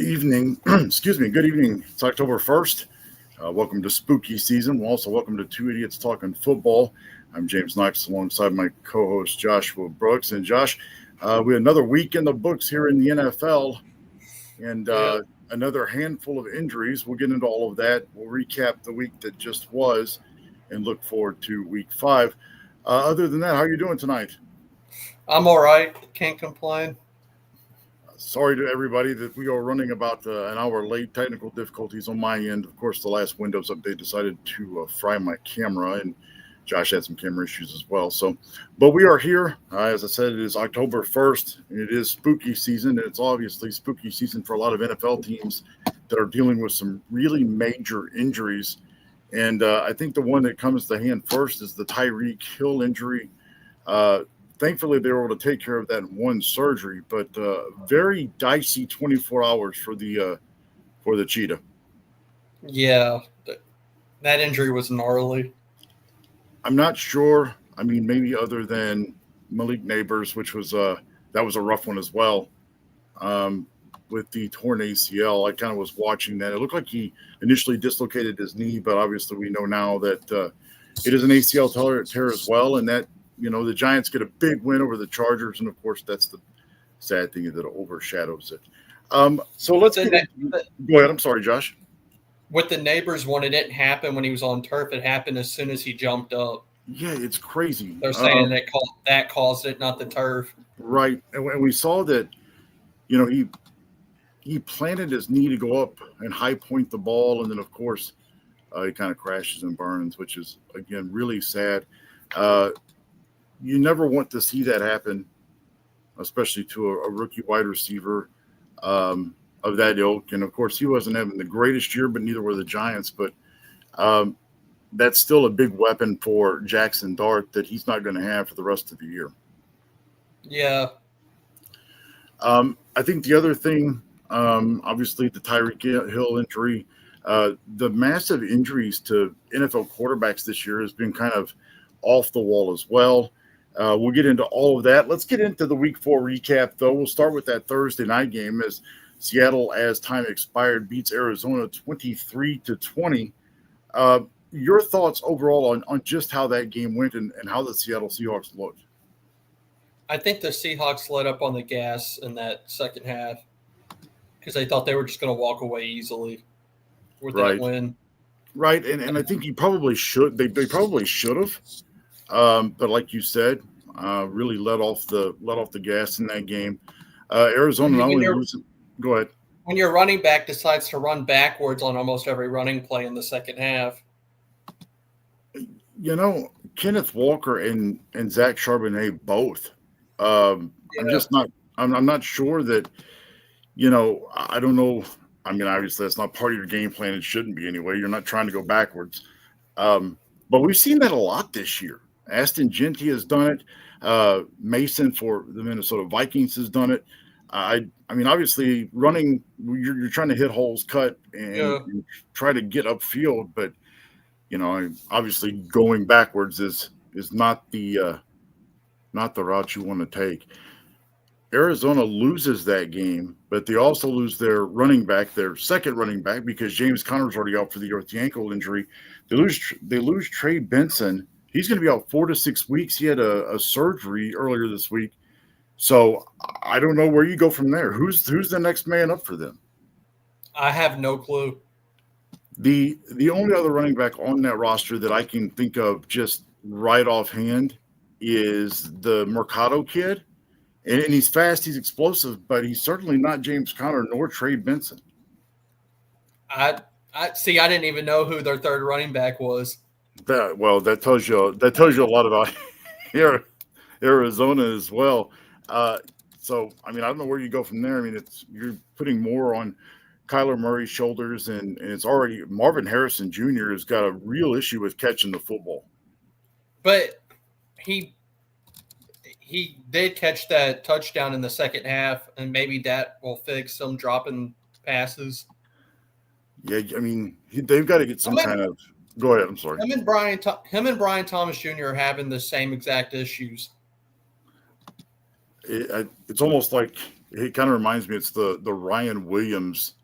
evening. Excuse me. Good evening. It's October 1st. Welcome to spooky season. Also, welcome to Two Idiots Talking Football. I'm James Knox alongside my co-host Joshua Brooks. And Josh, we had another week in the books here in the NFL and another handful of injuries. We'll get into all of that. We'll recap the week that just was and look forward to week 5. Other than that, how are you doing tonight? I'm all right. Can't complain. Sorry to everybody that we are running about an hour late. Technical difficulties on my end. Of course, the last Windows update decided to fry my camera, and Josh had some camera issues as well. But we are here. As I said, it is October 1st, and it is spooky season. And it's obviously spooky season for a lot of NFL teams that are dealing with some really major injuries. And I think the one that comes to hand first is the Tyreek Hill injury. Thankfully, they were able to take care of that in one surgery, but very dicey 24 hours for the Cheetah. Yeah, that injury was gnarly. I'm not sure. I mean, maybe other than Malik Neighbors, which was that was a rough one as well. With the torn ACL, I kind of was watching that. It looked like he initially dislocated his knee, but obviously we know now that it is an ACL tear as well, and that. You know, the Giants get a big win over the Chargers, and of course, that's the sad thing that overshadows it. So let's go ahead. I'm sorry, Josh. With the Neighbors one, it didn't happen when he was on turf. It happened as soon as he jumped up. Yeah, it's crazy. They're saying that caused it, not the turf. Right, and we saw that. You know, he planted his knee to go up and high point the ball, and then of course, he kind of crashes and burns, which is again really sad. You never want to see that happen, especially to a rookie wide receiver of that ilk. And, of course, he wasn't having the greatest year, but neither were the Giants. But that's still a big weapon for Jackson Dart that he's not going to have for the rest of the year. Yeah. I think the other thing, obviously, the Tyreek Hill injury, the massive injuries to NFL quarterbacks this year has been kind of off the wall as well. We'll get into all of that. Let's get into the Week 4 recap, though. We'll start with that Thursday night game as Seattle, as time expired, beats Arizona 23-20. Your thoughts overall on just how that game went and how the Seattle Seahawks looked? I think the Seahawks let up on the gas in that second half because they thought they were just going to walk away easily with that win. Right, and I think you probably should. They probably should have. But like you said, really let off the gas in that game. Arizona not only losing. Go ahead. When your running back decides to run backwards on almost every running play in the second half. You know, Kenneth Walker and Zach Charbonnet both. I'm just not. I'm not sure that. You know, I don't know. I mean, obviously, that's not part of your game plan. It shouldn't be anyway. You're not trying to go backwards. But we've seen that a lot this year. Aston Genty has done it. Mason for the Minnesota Vikings has done it. I mean, obviously, running, you're trying to hit holes, cut, and try to get upfield. But, you know, obviously going backwards is not the route you want to take. Arizona loses that game, but they also lose their running back, their second running back, because James Conner's already out for the year with the ankle injury. They lose Trey Benson. He's going to be out 4 to 6 weeks. He had a surgery earlier this week. So I don't know where you go from there. Who's the next man up for them? I have no clue. The only other running back on that roster that I can think of just right offhand is the Mercado kid. And he's fast, he's explosive, but he's certainly not James Conner nor Trey Benson. I see. I didn't even know who their third running back was. That tells you a lot about Arizona as well. So I mean, I don't know where you go from there. I mean, you're putting more on Kyler Murray's shoulders, and it's already Marvin Harrison Jr. has got a real issue with catching the football. But he did catch that touchdown in the second half, and maybe that will fix some dropping passes. Yeah, I mean, they've got to get some kind of – go ahead, I'm sorry. Him and Brian Thomas Jr. are having the same exact issues. It's almost like it kind of reminds me. It's the Ryan Williams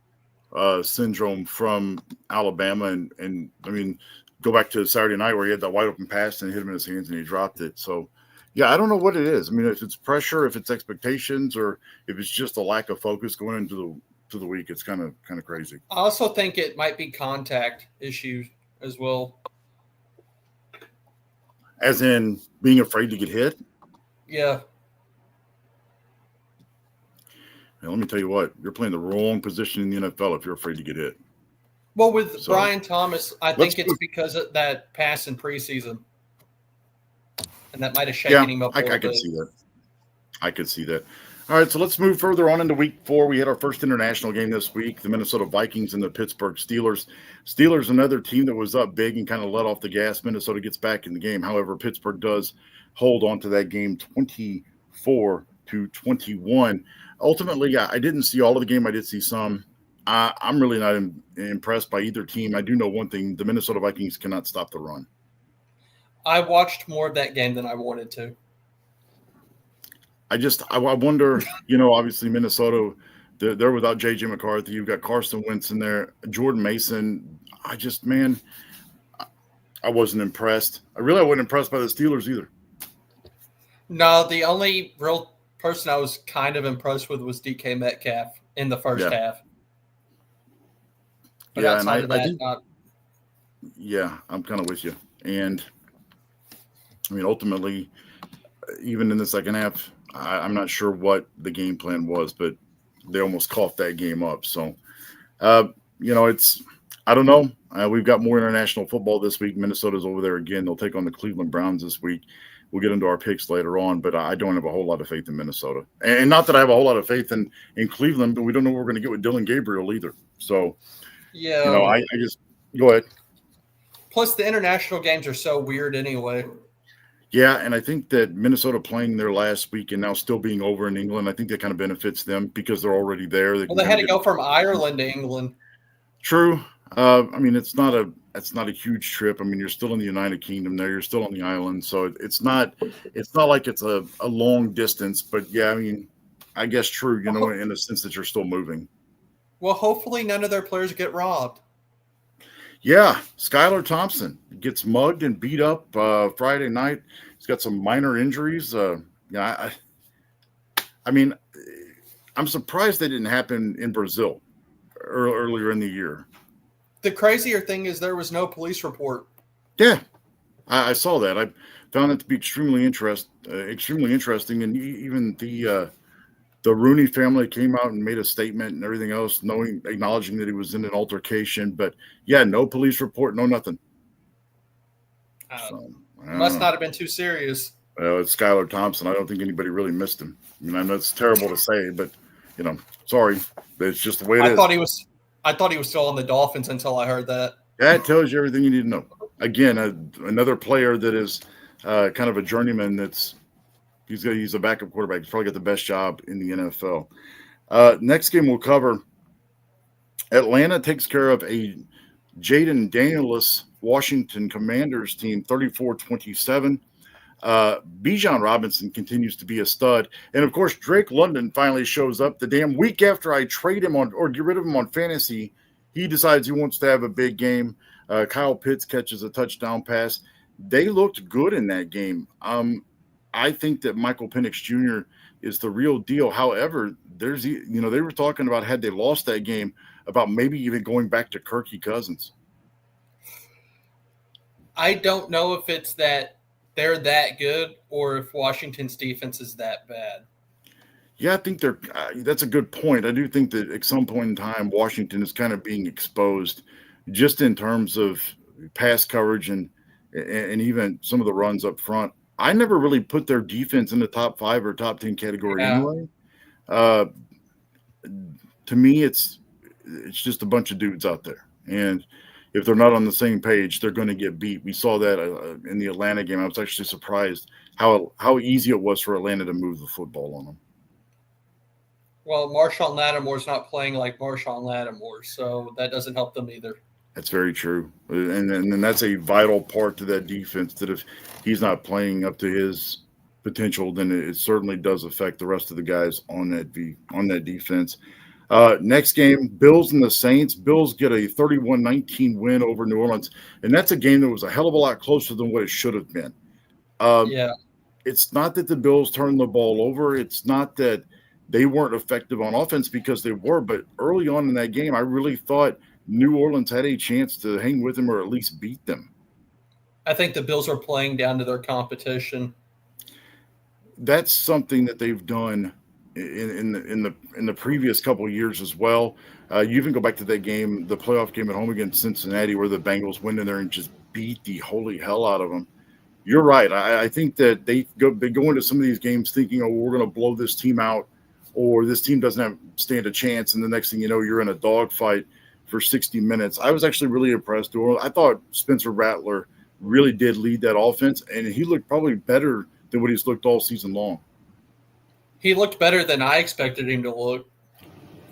syndrome from Alabama, and I mean, go back to Saturday night where he had that wide open pass and it hit him in his hands and he dropped it. So, yeah, I don't know what it is. I mean, if it's pressure, if it's expectations, or if it's just a lack of focus going into the week, it's kind of crazy. I also think it might be contact issues as well. As in being afraid to get hit. Yeah. Now, let me tell you what, you're playing the wrong position in the NFL if you're afraid to get hit. Well, with Brian Thomas, I think it's because of that pass in preseason. And that might have shaken him up a little bit. I could see that. I could see that. All right, so let's move further on into week 4. We had our first international game this week, the Minnesota Vikings and the Pittsburgh Steelers. Steelers, another team that was up big and kind of let off the gas. Minnesota gets back in the game. However, Pittsburgh does hold on to that game 24-21. Ultimately, I didn't see all of the game. I did see some. I'm really not impressed by either team. I do know one thing. The Minnesota Vikings cannot stop the run. I watched more of that game than I wanted to. I wonder, obviously Minnesota, they're without J.J. McCarthy. You've got Carson Wentz in there. Jordan Mason. I wasn't impressed. I wasn't impressed by the Steelers either. No, the only real person I was kind of impressed with was DK Metcalf in the first half. But outside of that, I'm kind of with you. And, I mean, ultimately, even in the second half, I'm not sure what the game plan was, but they almost coughed that game up. So, I don't know. We've got more international football this week. Minnesota's over there again. They'll take on the Cleveland Browns this week. We'll get into our picks later on, but I don't have a whole lot of faith in Minnesota. And not that I have a whole lot of faith in Cleveland, but we don't know what we're going to get with Dylan Gabriel either. So, I just – go ahead. Plus, the international games are so weird anyway. Yeah, and I think that Minnesota playing their last week and now still being over in England, I think that kind of benefits them because they're already there. They had to go from Ireland to England. True. I mean, it's not a huge trip. I mean, you're still in the United Kingdom there. You're still on the island, so it's not like it's a long distance. But yeah, I mean, I guess true. In the sense that you're still moving. Well, hopefully none of their players get robbed. Yeah, Skylar Thompson gets mugged and beat up Friday night. He's got some minor injuries. I mean, I'm surprised they didn't happen in Brazil earlier in the year. The crazier thing is there was no police report. Yeah, I saw that. I found it to be extremely interesting, and even the Rooney family came out and made a statement and everything else, acknowledging that he was in an altercation. But, yeah, no police report, no nothing. Must not have been too serious. Well, it's Skylar Thompson. I don't think anybody really missed him. I mean, I know it's terrible to say, but, sorry. It's just the way it is. I thought he was still on the Dolphins until I heard that. That tells you everything you need to know. Again, another player that is kind of a journeyman he's a backup quarterback. He's probably got the best job in the NFL. Next game we'll cover, Atlanta takes care of a Jaden Daniels Washington Commanders team 34-27. Bijan Robinson continues to be a stud. And, of course, Drake London finally shows up the damn week after I trade him or get rid of him on fantasy. He decides he wants to have a big game. Kyle Pitts catches a touchdown pass. They looked good in that game. I think that Michael Penix Jr. is the real deal. However, they were talking about, had they lost that game, about maybe even going back to Kirky Cousins. I don't know if it's that they're that good or if Washington's defense is that bad. Yeah, I think that's a good point. I do think that at some point in time, Washington is kind of being exposed just in terms of pass coverage and even some of the runs up front. I never really put their defense in the top 5 or top 10 category anyway. To me, it's just a bunch of dudes out there. And if they're not on the same page, they're going to get beat. We saw that in the Atlanta game. I was actually surprised how easy it was for Atlanta to move the football on them. Well, Marshawn Lattimore's not playing like Marshawn Lattimore, so that doesn't help them either. That's very true. And that's a vital part to that defense, that if he's not playing up to his potential, then it certainly does affect the rest of the guys on that defense. Next game, Bills and the Saints. Bills get a 31-19 win over New Orleans, and that's a game that was a hell of a lot closer than what it should have been. Yeah. It's not that the Bills turned the ball over. It's not that they weren't effective on offense, because they were. But early on in that game, I really thought New Orleans had a chance to hang with them or at least beat them. I think the Bills are playing down to their competition. That's something that they've done in the previous couple of years as well. You even go back to that game, the playoff game at home against Cincinnati, where the Bengals went in there and just beat the holy hell out of them. You're right. I think that they go into some of these games thinking, oh, we're going to blow this team out, or this team doesn't stand a chance, and the next thing you know, you're in a dogfight for 60 minutes. I was actually really impressed. I thought Spencer Rattler really did lead that offense, and he looked probably better than what he's looked all season long. He looked better than I expected him to look.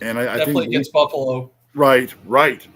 And I definitely think against Buffalo. Right.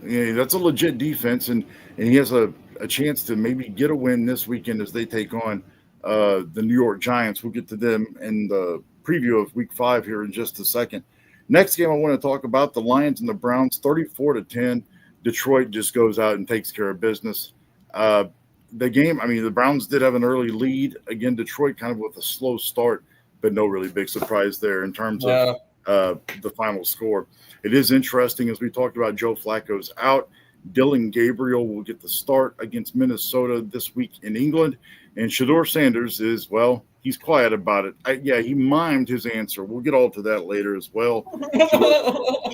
Yeah, that's a legit defense, and he has a chance to maybe get a win this weekend as they take on the New York Giants. We'll get to them in the preview of Week 5 here in just a second. Next game I want to talk about, the Lions and the Browns, 34-10. Detroit just goes out and takes care of business. The game, the Browns did have an early lead. Again, Detroit kind of with a slow start, but no really big surprise there in terms of the final score. It is interesting, as we talked about, Joe Flacco's out. Dylan Gabriel will get the start against Minnesota this week in England. And Shedeur Sanders is, well, he's quiet about it. He mimed his answer. We'll get all to that later as well.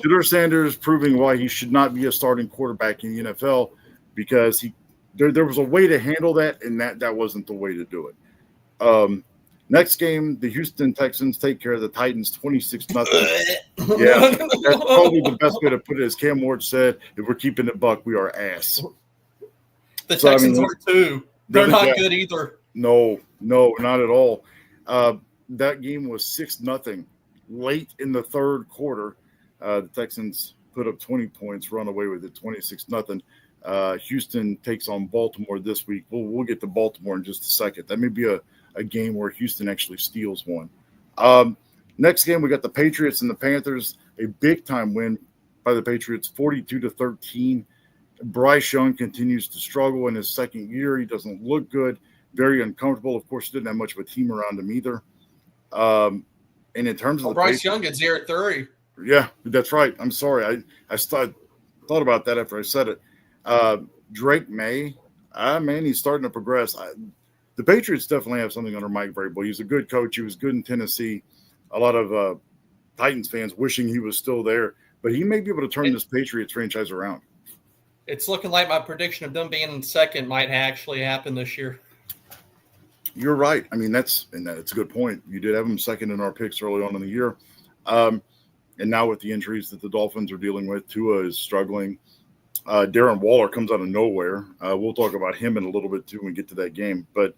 Shedeur Sanders proving why he should not be a starting quarterback in the NFL, because there was a way to handle that, and that wasn't the way to do it. Next game, the Houston Texans take care of the Titans 26-0. Yeah, that's probably the best way to put it. As Cam Ward said, if we're keeping it buck, we are ass. The Texans are too. They're not good either. No, not at all. That game was 6-0 late in the third quarter. The Texans put up 20 points, run away with it 26-0. Houston takes on Baltimore this week. We'll get to Baltimore in just a second. That may be a game where Houston actually steals one. Next game, we got the Patriots and the Panthers. A big-time win by the Patriots, 42-13. Bryce Young continues to struggle in his second year. He doesn't look good, very uncomfortable. Of course, he didn't have much of a team around him either. And in terms of Bryce Young at 0-3. Yeah, that's right. I'm sorry. I thought about that after I said it. Drake May, he's starting to progress. The Patriots definitely have something under Mike Vrabel. He's a good coach. He was good in Tennessee. A lot of Titans fans wishing he was still there, but he may be able to turn this Patriots franchise around. It's looking like my prediction of them being in second might actually happen this year. You're right. That's a good point. You did have them second in our picks early on in the year. And now with the injuries that the Dolphins are dealing with, Tua is struggling. Darren Waller comes out of nowhere. We'll talk about him in a little bit too when we get to that game. But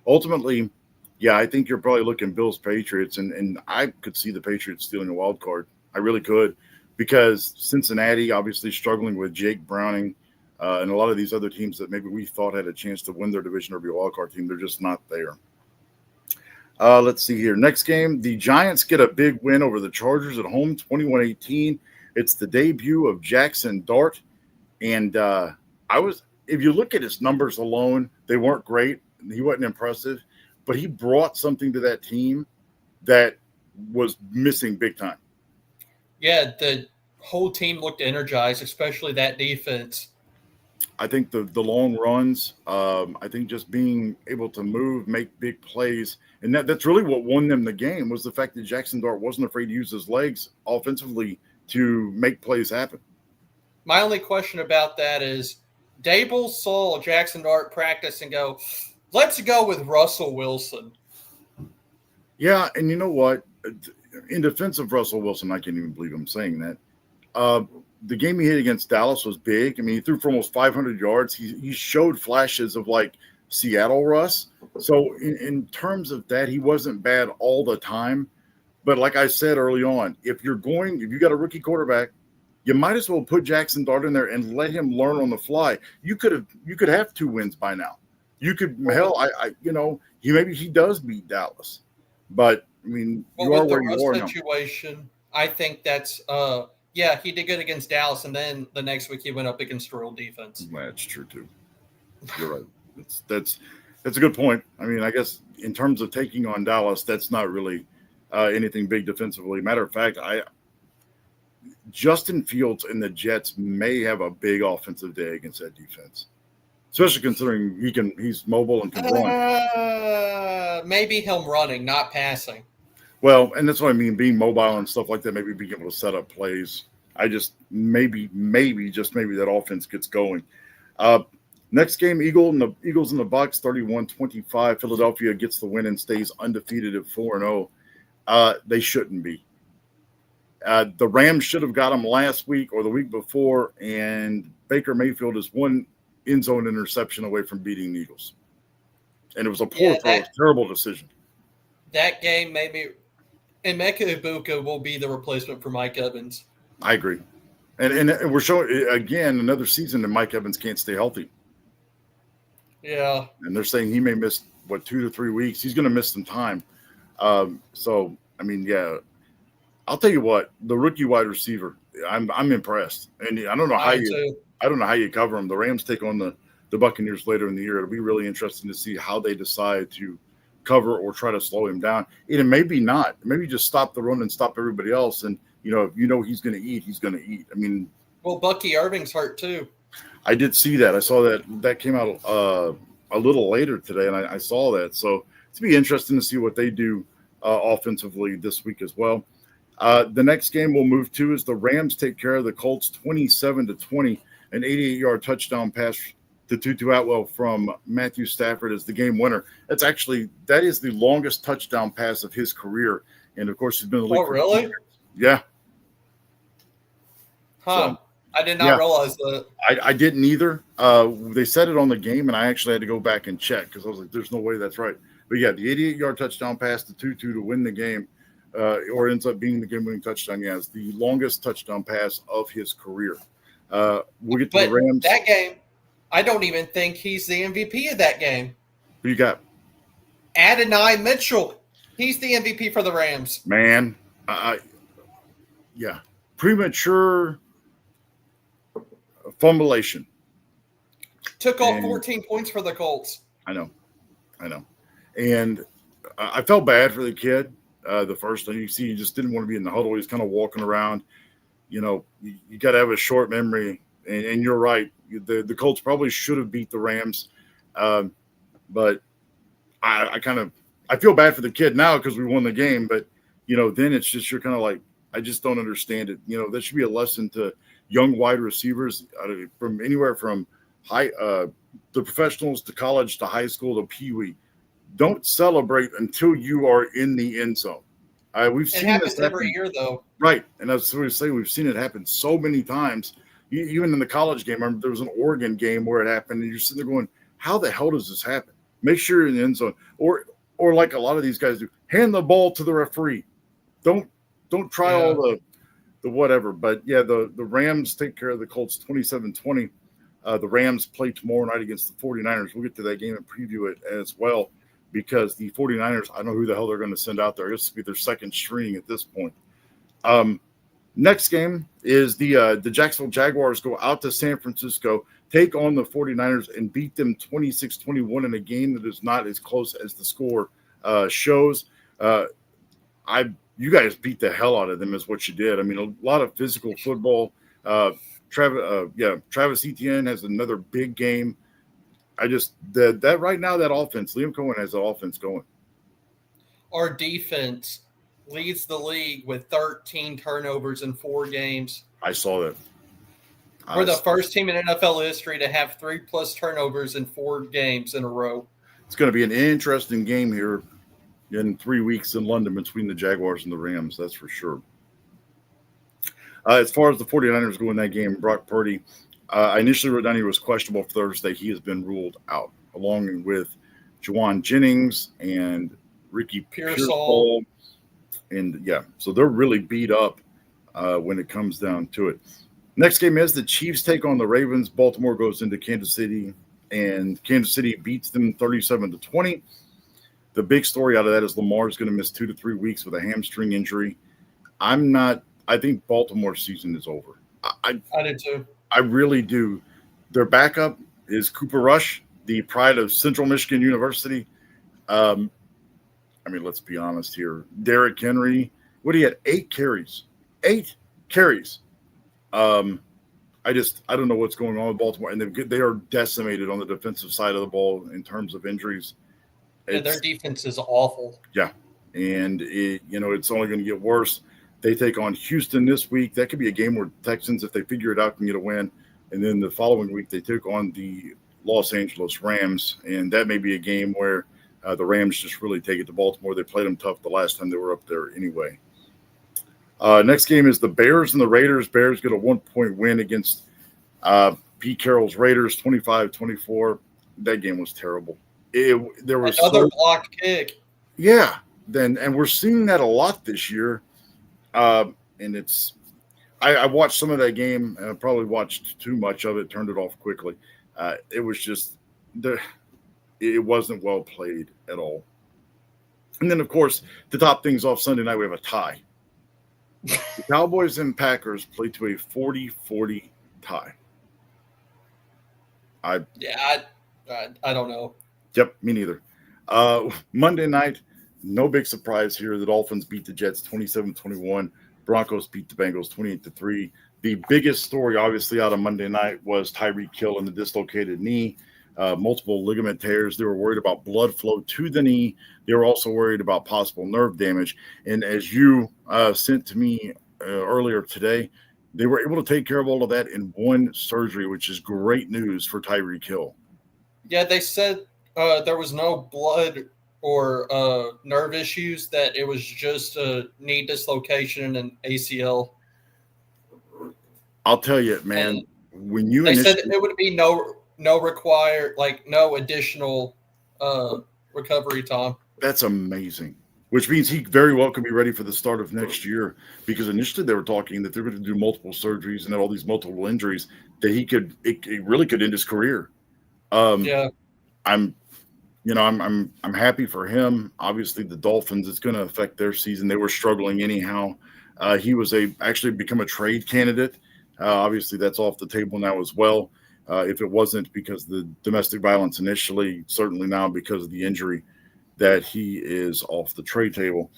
ultimately, I think you're probably looking Bills-Patriots, and I could see the Patriots stealing a wild card. I really could, because Cincinnati obviously struggling with Jake Browning and a lot of these other teams that maybe we thought had a chance to win their division or be a wild card team. They're just not there. Let's see here. Next game, the Giants get a big win over the Chargers at home, 21-18. It's the debut of Jackson Dart. And if you look at his numbers alone, they weren't great. He wasn't impressive, but he brought something to that team that was missing big time. Yeah, the whole team looked energized, especially that defense. I think the long runs, I think just being able to move, make big plays, and that's really what won them the game, was the fact that Jackson Dart wasn't afraid to use his legs offensively to make plays happen. My only question about that is Dable saw Jackson Dart practice and go, let's go with Russell Wilson. Yeah, and you know what? In defense of Russell Wilson, I can't even believe I'm saying that. The game he hit against Dallas was big. He threw for almost 500 yards. He showed flashes of like Seattle Russ. So in terms of that, he wasn't bad all the time. But like I said early on, if you got a rookie quarterback, you might as well put Jackson Dart in there and let him learn on the fly. You could have 2 wins by now. You could, maybe he does beat Dallas. But I mean, Well, you are with the where you Russ are now. situation, I think that's yeah, he did good against Dallas, and then the next week he went up against real defense. That's true too. You're right. That's a good point. I mean, I guess in terms of taking on Dallas, that's not really anything big defensively. Matter of fact, Justin Fields and the Jets may have a big offensive day against that defense, especially considering he's mobile and can run. Maybe him running, not passing. Well, and that's what I mean, being mobile and stuff like that, maybe being able to set up plays. I just maybe that offense gets going. Uh, Next game, Eagles and the Bucks, 31-25. Philadelphia gets the win and stays undefeated at 4-0. They shouldn't be. The Rams should have got them last week or the week before, and Baker Mayfield is one end zone interception away from beating the Eagles. And it was a poor throw, terrible decision. That game made me – and Emeka Ibuka will be the replacement for Mike Evans. I agree. And we're showing, again, another season that Mike Evans can't stay healthy. Yeah. And they're saying he may miss, 2 to 3 weeks. He's going to miss some time. So, I mean, yeah. I'll tell you what, the rookie wide receiver, I'm impressed. And I don't know how you cover him. The Rams take on the Buccaneers later in the year. It'll be really interesting to see how they decide to cover or try to slow him down. And maybe not. Maybe just stop the run and stop everybody else. And, if he's going to eat, he's going to eat. I mean. Well, Bucky Irving's hurt too. I did see that. I saw that came out a little later today, and I saw that. So it's going to be interesting to see what they do offensively this week as well. The next game we'll move to is the Rams take care of the Colts 27-20, an 88-yard touchdown pass to Tutu Atwell from Matthew Stafford as the game winner. That is the longest touchdown pass of his career, and of course he's been in the league. Oh, really? Yeah. Huh. So, I did not realize that. I didn't either. They said it on the game, and I actually had to go back and check because I was like, "There's no way that's right." But yeah, the 88-yard touchdown pass to Tutu to win the game. Or ends up being the game-winning touchdown. Yeah, it's the longest touchdown pass of his career. We'll get to the Rams. That game, I don't even think he's the MVP of that game. Who you got? Adonai Mitchell. He's the MVP for the Rams. Man, yeah. Premature fumbleation. Took all 14 points for the Colts. I know. And I felt bad for the kid. The first thing you see, he just didn't want to be in the huddle. He's kind of walking around. You got to have a short memory. And you're right. The Colts probably should have beat the Rams. But I feel bad for the kid now because we won the game. But, then it's just you're kind of like, I just don't understand it. That should be a lesson to young wide receivers from anywhere from the professionals to college to high school to peewee. Don't celebrate until you are in the end zone. We've seen happens this every year, though. Right, and that's what we say. We've seen it happen so many times. Even in the college game, I remember there was an Oregon game where it happened, and you're sitting there going, "How the hell does this happen?" Make sure you're in the end zone, or like a lot of these guys do, hand the ball to the referee. Don't try all the whatever. But yeah, the Rams take care of the Colts 27-20. The Rams play tomorrow night against the 49ers. We'll get to that game and preview it as well. Because the 49ers, I don't know who the hell they're going to send out there. It's going to be their second string at this point. Next game is the Jacksonville Jaguars go out to San Francisco, take on the 49ers, and beat them 26-21 in a game that is not as close as the score shows. You guys beat the hell out of them is what you did. I mean, a lot of physical football. Travis Etienne has another big game. That right now, that offense, Liam Cohen has the offense going. Our defense leads the league with 13 turnovers in 4 games. I saw that. We're the first team in NFL history to have 3+ turnovers in 4 games in a row. It's going to be an interesting game here in 3 weeks in London between the Jaguars and the Rams, that's for sure. As far as the 49ers go in that game, Brock Purdy, I initially wrote down he was questionable for Thursday. He has been ruled out, along with Juwan Jennings and Ricky Pearsall. And, so they're really beat up when it comes down to it. Next game is the Chiefs take on the Ravens. Baltimore goes into Kansas City, and Kansas City beats them 37-20. The big story out of that is Lamar's going to miss 2 to 3 weeks with a hamstring injury. I'm not. I think Baltimore's season is over. I did too. I really do. Their backup is Cooper Rush, the pride of Central Michigan University. Um, I mean, let's be honest here. Derrick Henry, what he had 8 carries, 8 carries. Um, I don't know what's going on with Baltimore, and they are decimated on the defensive side of the ball in terms of injuries. Yeah, their defense is awful. Yeah, and it's only going to get worse. They take on Houston this week. That could be a game where Texans, if they figure it out, can get a win. And then the following week, they took on the Los Angeles Rams, and that may be a game where the Rams just really take it to Baltimore. They played them tough the last time they were up there anyway. Next game is the Bears and the Raiders. Bears get a 1-point win against Pete Carroll's Raiders, 25-24. That game was terrible. There was another blocked kick. Yeah, and we're seeing that a lot this year. And I watched some of that game, and I probably watched too much of it, turned it off quickly. It was just it wasn't well played at all. And then, of course, to top things off Sunday night, we have a tie. The Cowboys and Packers play to a 40-40 tie. I don't know. Yep, me neither. Monday night, no big surprise here. The Dolphins beat the Jets 27-21. Broncos beat the Bengals 28-3. The biggest story, obviously, out of Monday night was Tyreek Hill and the dislocated knee, multiple ligament tears. They were worried about blood flow to the knee. They were also worried about possible nerve damage. And as you sent to me earlier today, they were able to take care of all of that in one surgery, which is great news for Tyreek Hill. Yeah, they said there was no blood or nerve issues, that it was just a knee dislocation and ACL. I'll tell you, man, when you said it would be no additional recovery time. That's amazing. Which means he very well could be ready for the start of next year, because initially they were talking that they're going to do multiple surgeries and all these multiple injuries that it really could end his career. Yeah. I'm happy for him. Obviously, the Dolphins, it's going to affect their season. They were struggling anyhow. He was actually become a trade candidate. Obviously, that's off the table now as well. If it wasn't because of the domestic violence initially, certainly now because of the injury, that he is off the trade table.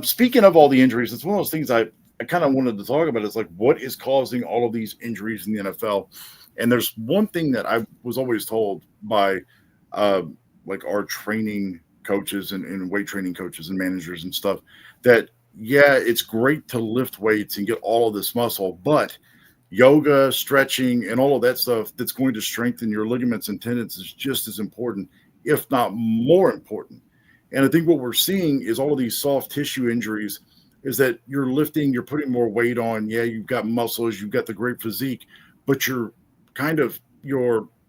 Speaking of all the injuries, it's one of those things I kind of wanted to talk about. It's like, what is causing all of these injuries in the NFL? And there's one thing that I was always told by like our training coaches and weight training coaches and managers and stuff, that, yeah, it's great to lift weights and get all of this muscle, but yoga, stretching, and all of that stuff that's going to strengthen your ligaments and tendons is just as important, if not more important. And I think what we're seeing is all of these soft tissue injuries is that you're lifting, you're putting more weight on. Yeah, you've got muscles, you've got the great physique, but you're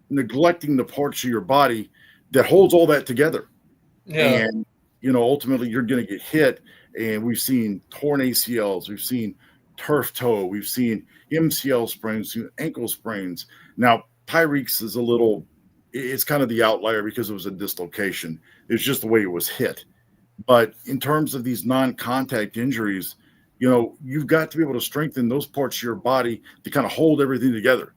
neglecting the parts of your body that holds all that together. Yeah. And, ultimately you're going to get hit. And we've seen torn ACLs, we've seen turf toe, we've seen MCL sprains, ankle sprains. Now, Tyreek's is it's kind of the outlier because it was a dislocation. It's just the way it was hit. But in terms of these non-contact injuries, you've got to be able to strengthen those parts of your body to kind of hold everything together.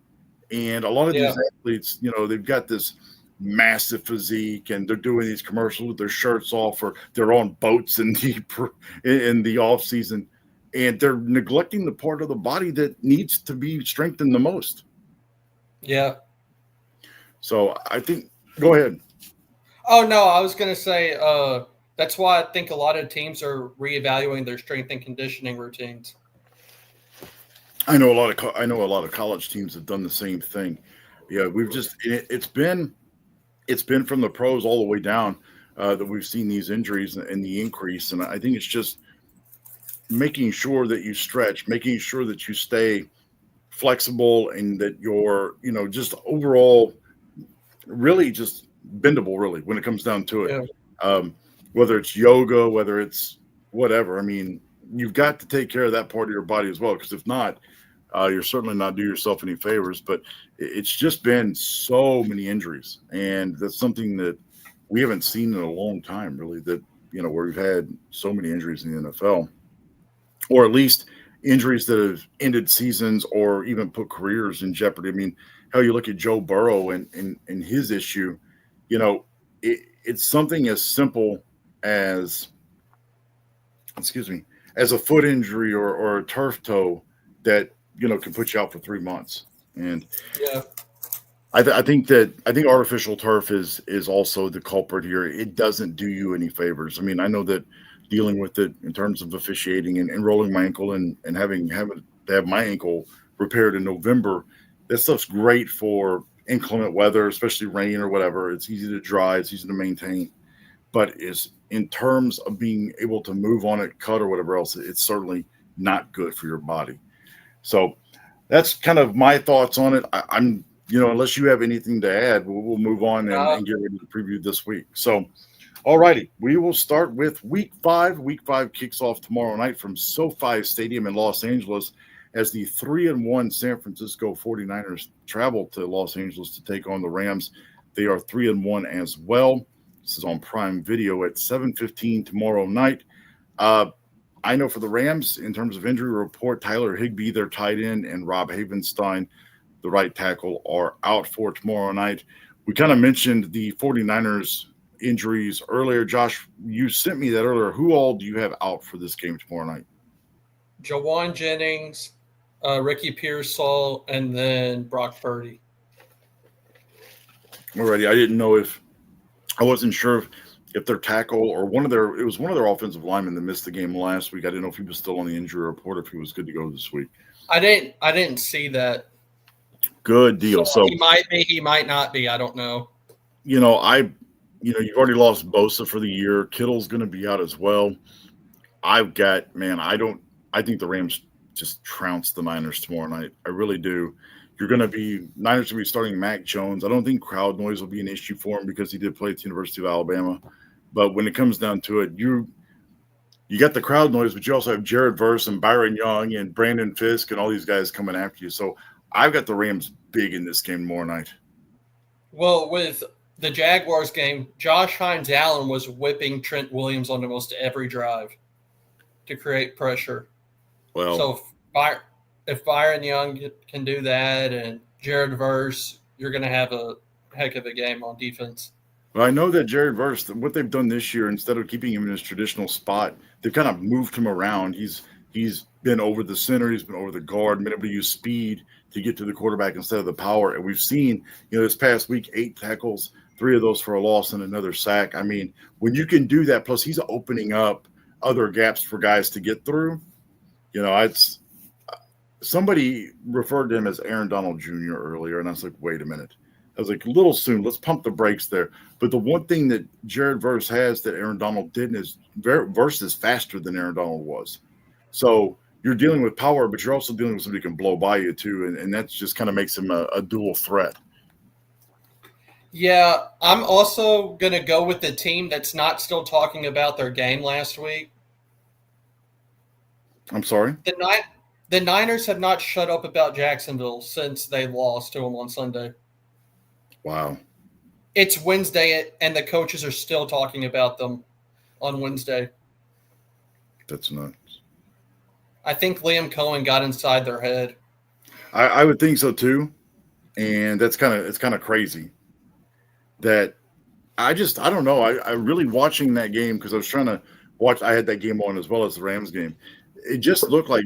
And a lot of these athletes, they've got this massive physique, and they're doing these commercials with their shirts off, or they're on boats in the off season, and they're neglecting the part of the body that needs to be strengthened the most. Yeah. So I think, go ahead. Oh no, I was going to say that's why I think a lot of teams are reevaluating their strength and conditioning routines. I know a lot of college teams have done the same thing. Yeah, it's been from the pros all the way down that we've seen these injuries and the increase. And I think it's just making sure that you stretch, making sure that you stay flexible, and that you're, just overall really just bendable, really, when it comes down to it. Yeah. Whether it's yoga, whether it's whatever. I mean, you've got to take care of that part of your body as well, because if not, you're certainly not doing yourself any favors. But it's just been so many injuries, and that's something that we haven't seen in a long time, really, that, where we've had so many injuries in the NFL, or at least injuries that have ended seasons or even put careers in jeopardy. I mean, how you look at Joe Burrow and his issue, you know, it's something as simple as, excuse me, as a foot injury or a turf toe that, can put you out for 3 months. And Yeah. I think artificial turf is also the culprit here. It doesn't do you any favors. I mean, I know that dealing with it in terms of officiating and rolling my ankle and having to have my ankle repaired in November, that stuff's great for inclement weather, especially rain or whatever. It's easy to dry, it's easy to maintain, but is in terms of being able to move on it, cut or whatever else, it's certainly not good for your body. So that's kind of my thoughts on it. I'm, unless you have anything to add, we'll move on Uh, and get ready to preview this week. So, all righty, we will start with week 5. Week 5 kicks off tomorrow night from SoFi Stadium in Los Angeles as the 3-1 San Francisco 49ers travel to Los Angeles to take on the Rams. They are 3-1 as well. This is on Prime Video at 7:15 tomorrow night. I know for the Rams, in terms of injury report, Tyler Higbee, their tight end, and Rob Havenstein, the right tackle, are out for tomorrow night. We kind of mentioned the 49ers injuries earlier. Josh, you sent me that earlier. Who all do you have out for this game tomorrow night? Jawan Jennings, Ricky Pearsall, and then Brock Purdy. Alrighty, I wasn't sure if their tackle or it was one of their offensive linemen that missed the game last week. I didn't know if he was still on the injury report, if he was good to go this week. I didn't see that. Good deal. So he might be, he might not be. I don't know. You've already lost Bosa for the year. Kittle's going to be out as well. I think the Rams just trounce the Niners tomorrow night. I really do. Niners will be starting Mac Jones. I don't think crowd noise will be an issue for him because he did play at the University of Alabama. But when it comes down to it, you got the crowd noise, but you also have Jared Verse and Byron Young and Brandon Fisk and all these guys coming after you. So I've got the Rams big in this game tomorrow night. Well, with the Jaguars game, Josh Hines Allen was whipping Trent Williams on almost every drive to create pressure. Well, so if Byron Young can do that and Jared Verse, you're going to have a heck of a game on defense. Well, I know that Jared Verse, what they've done this year, instead of keeping him in his traditional spot, they've kind of moved him around. He's been over the center, he's been over the guard, been able to use speed to get to the quarterback instead of the power. And we've seen, this past week, 8 tackles, 3 of those for a loss and another sack. I mean, when you can do that, plus he's opening up other gaps for guys to get through, it's somebody referred to him as Aaron Donald Jr. earlier, and I was like, wait a minute. I was like, a little soon. Let's pump the brakes there. But the one thing that Jared Verse has that Aaron Donald didn't is Verse is faster than Aaron Donald was. So you're dealing with power, but you're also dealing with somebody who can blow by you too, and that just kind of makes him a dual threat. Yeah, I'm also going to go with the team that's not still talking about their game last week. I'm sorry? The Niners have not shut up about Jacksonville since they lost to them on Sunday. Wow. It's Wednesday, and the coaches are still talking about them on Wednesday. That's nuts. I think Liam Cohen got inside their head. I would think so too, and it's kind of crazy. That I don't know. I really watching that game because I was trying to watch. I had that game on as well as the Rams game. It just looked like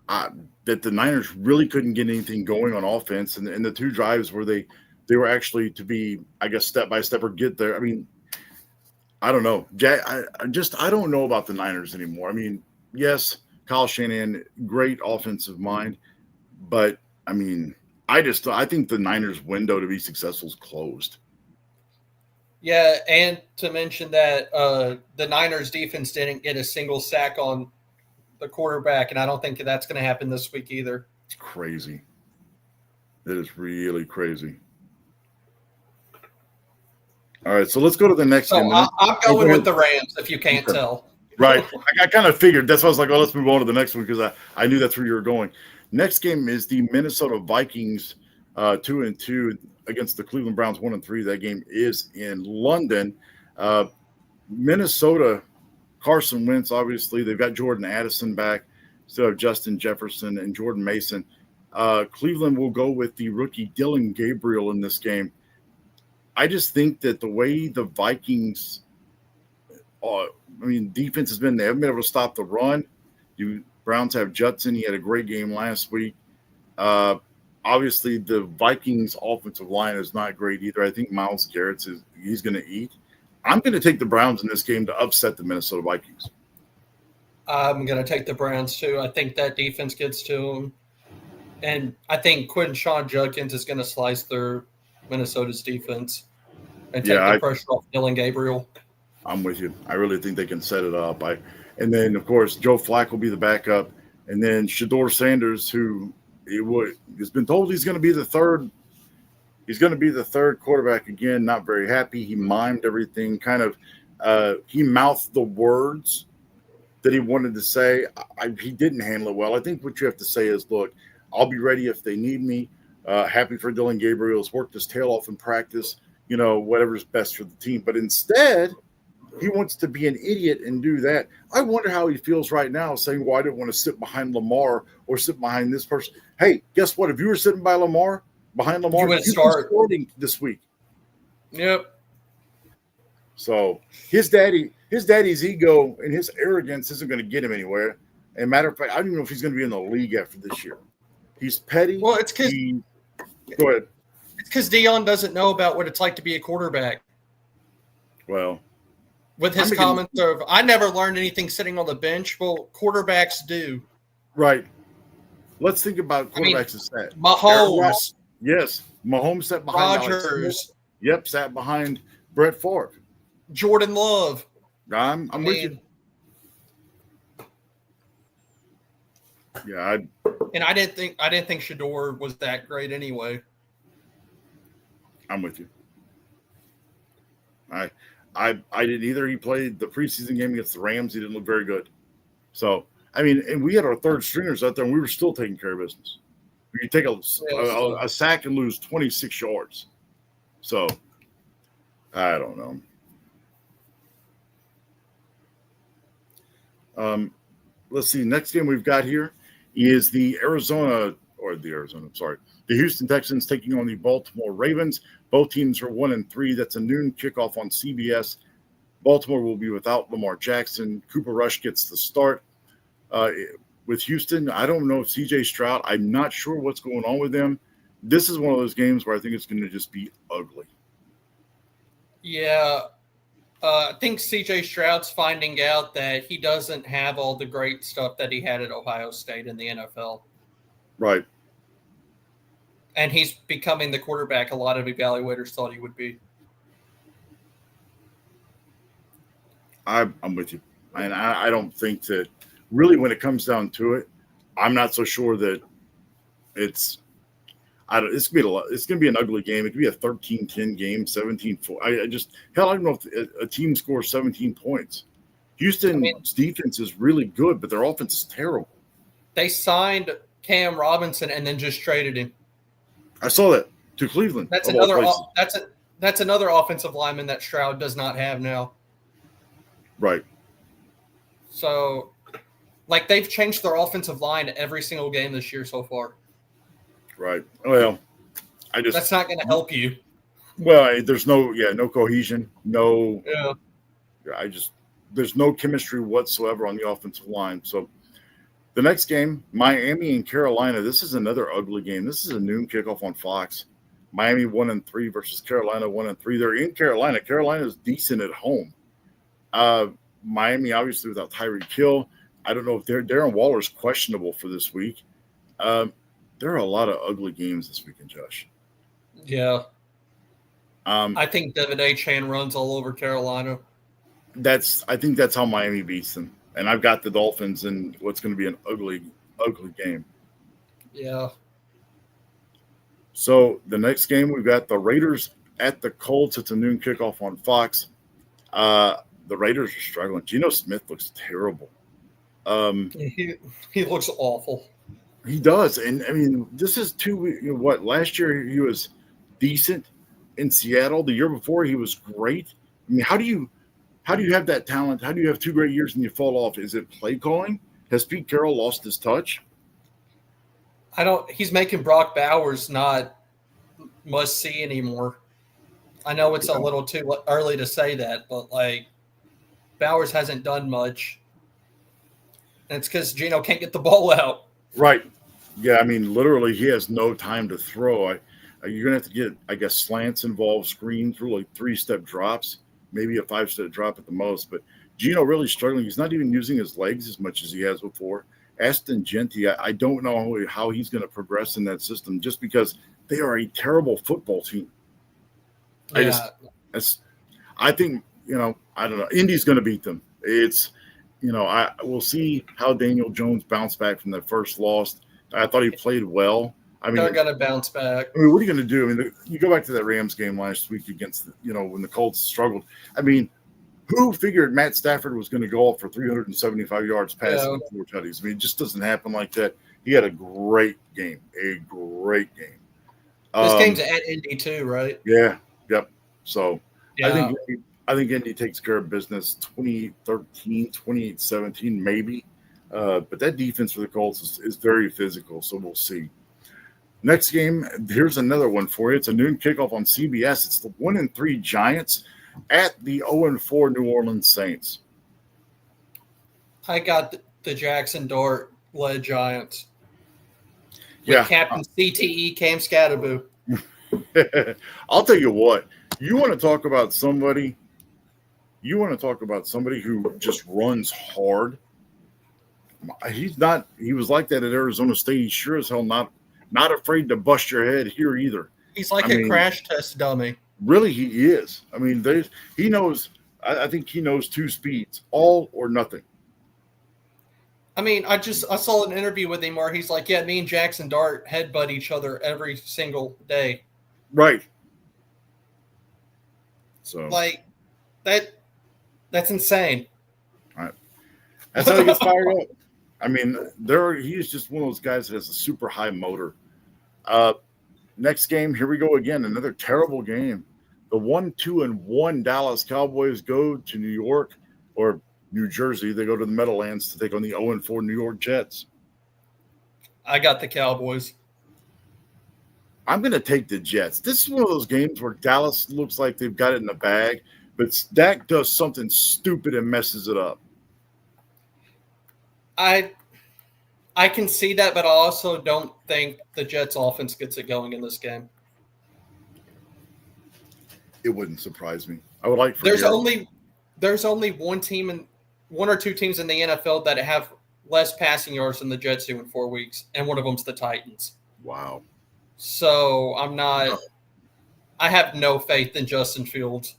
that the Niners really couldn't get anything going on offense, and the 2 drives where they were actually to be, I guess, step by step or get there. I mean, I don't know. I don't know about the Niners anymore. I mean, yes, Kyle Shanahan, great offensive mind, but I mean, I think the Niners' window to be successful is closed. Yeah, and to mention that the Niners' defense didn't get a single sack on the quarterback, and I don't think that's going to happen this week either. It's crazy. It is really crazy. All right, so let's go to the next game. I'm going with the Rams, if you can't tell. Right. I kind of figured. That's why I was like, oh, let's move on to the next one because I knew that's where you were going. Next game is the Minnesota Vikings 2-2 against the Cleveland Browns 1-3. That game is in London. Minnesota, Carson Wentz, obviously. They've got Jordan Addison back. Still have Justin Jefferson and Jordan Mason. Cleveland will go with the rookie Dylan Gabriel in this game. I just think that the way the Vikings, defense has been, they haven't been able to stop the run. You Browns have Judson. He had a great game last week. Obviously, the Vikings' offensive line is not great either. I think Myles Garrett's he's going to eat. I'm going to take the Browns in this game to upset the Minnesota Vikings. I'm going to take the Browns too. I think that defense gets to them. And I think Sean Judkins is going to slice through Minnesota's defense and take the pressure off Dylan Gabriel. I'm with you. I really think they can set it up. And then, of course, Joe Flacco will be the backup. And then Shedeur Sanders, who has been told he's going to be the third. He's going to be the third quarterback again. Not very happy. He mimed everything. He mouthed the words that he wanted to say. He didn't handle it well. I think what you have to say is, look, I'll be ready if they need me. Happy for Dylan Gabriel. He's worked his tail off in practice. Whatever's best for the team. But instead, he wants to be an idiot and do that. I wonder how he feels right now saying, well, I didn't want to sit behind Lamar or sit behind this person. Hey, guess what? If you were sitting behind Lamar, you'd be starting this week. Yep. So his daddy's ego and his arrogance isn't going to get him anywhere. And matter of fact, I don't even know if he's going to be in the league after this year. He's petty. Well, it's because go ahead. It's because Dion doesn't know about what it's like to be a quarterback. Well, with his comments of, I never learned anything sitting on the bench. Well, quarterbacks do. Right. Let's think about quarterbacks as that. Mahomes. Yes. Mahomes sat behind Rodgers. Yep, sat behind Brett Favre. Jordan Love. I'm with you. Yeah, and I didn't think Shedeur was that great anyway. I'm with you. I didn't either. He played the preseason game against the Rams. He didn't look very good. So, and we had our third stringers out there, and we were still taking care of business. You take a sack and lose 26 yards. So, I don't know. Let's see. Next game we've got here is the Houston Texans taking on the Baltimore Ravens. Both teams are 1-3. That's a noon kickoff on CBS. Baltimore will be without Lamar Jackson. Cooper Rush gets the start. With Houston, I don't know if CJ Stroud, I'm not sure what's going on with them. This is one of those games where I think it's going to just be ugly. Yeah. I think CJ Stroud's finding out that he doesn't have all the great stuff that he had at Ohio State in the NFL. Right. And he's becoming the quarterback a lot of evaluators thought he would be. I'm with you. And I don't think that really when it comes down to it, I'm not so sure that it's going to be an ugly game. It could be a 13-10 game, 17-4. I don't know if a team scores 17 points. Houston's defense is really good, but their offense is terrible. They signed Cam Robinson and then just traded him. I saw that to Cleveland. That's another offensive lineman that Stroud does not have now. Right. So, they've changed their offensive line every single game this year so far. Right. Well, that's not going to help you. Well, there's no cohesion, there's no chemistry whatsoever on the offensive line. So the next game, Miami and Carolina. This is another ugly game. This is a noon kickoff on Fox. Miami 1-3 versus Carolina 1-3. They're in Carolina. Carolina's decent at home. Miami obviously without Tyreek Hill. I don't know if Darren Waller's questionable for this week. There are a lot of ugly games this weekend, Josh. Yeah. I think Devin Achane runs all over Carolina. I think that's how Miami beats them. And I've got the Dolphins in what's going to be an ugly, ugly game. Yeah. So the next game, we've got the Raiders at the Colts. It's a noon kickoff on Fox. The Raiders are struggling. Geno Smith looks terrible. He looks awful. He does. And, this is last year he was decent in Seattle. The year before he was great. I mean, how do you have that talent? How do you have 2 great years and you fall off? Is it play calling? Has Pete Carroll lost his touch? He's making Brock Bowers not must see anymore. I know it's a little too early to say that, but like Bowers hasn't done much. And it's because Geno can't get the ball out. Right. Yeah, I mean, literally, he has no time to throw. You're going to have to get, I guess, slants involved, screens, really 3-step drops, maybe a 5-step drop at the most. But Geno really struggling. He's not even using his legs as much as he has before. Aston Genty, I don't know how he's going to progress in that system just because they are a terrible football team. Yeah. I think, I don't know. Indy's going to beat them. We'll see how Daniel Jones bounced back from that first loss. I thought he played well. I mean, they're going to bounce back. I mean, what are you going to do? I mean, you go back to that Rams game last week against, when the Colts struggled. I mean, who figured Matt Stafford was going to go off for 375 yards passing and 4 tutties? I mean, it just doesn't happen like that. He had a great game. This game's at Indy too, right? Yeah. Yep. So yeah. I think Indy takes care of business 2013, 28-17, maybe. But that defense for the Colts is very physical, so we'll see. Next game, here's another one for you. It's a noon kickoff on CBS. It's the 1-3 Giants at the 0-4 New Orleans Saints. I got the Jackson Dart-led Giants. With Captain CTE Cam Scatterboo. I'll tell you what. You want to talk about somebody who just runs hard. He was like that at Arizona State. He's sure as hell not afraid to bust your head here either. He's like a crash test dummy. Really, he is. I mean, he knows. I think he knows 2 speeds, all or nothing. I mean, I saw an interview with him where he's like, "Yeah, me and Jackson Dart headbutt each other every single day." Right. So like that's insane. All right. That's how he gets fired up. I mean, he's just one of those guys that has a super high motor. Next game, here we go again. Another terrible game. The 1-2-1 Dallas Cowboys go to New York or New Jersey. They go to the Meadowlands to take on the 0-4 New York Jets. I got the Cowboys. I'm going to take the Jets. This is one of those games where Dallas looks like they've got it in the bag, but Dak does something stupid and messes it up. I can see that, but I also don't think the Jets offense gets it going in this game. It wouldn't surprise me. I would like for there's only one or two teams in the NFL that have less passing yards than the Jets do in 4 weeks, and one of them's the Titans. Wow. So I have no faith in Justin Fields.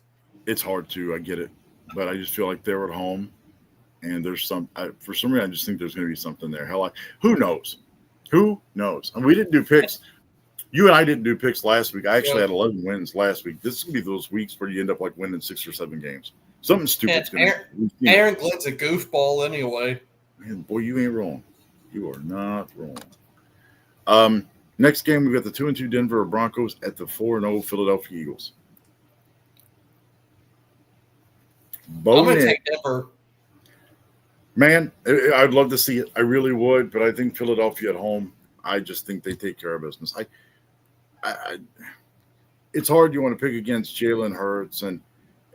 It's hard to, I get it, but I just feel like they're at home, and there's for some reason I just think there's going to be something there. Who knows? Who knows? And we didn't do picks. You and I didn't do picks last week. I actually had 11 wins last week. This is going to be those weeks where you end up like winning 6 or 7 games. Something stupid's going to happen. Aaron Glenn's a goofball anyway. Man, boy, you ain't wrong. You are not wrong. Next game, we got the 2-2 Denver Broncos at the 4-0 Philadelphia Eagles. I'm going to take Denver. Man, I'd love to see it. I really would, but I think Philadelphia at home, I just think they take care of business. It's hard. You want to pick against Jalen Hurts and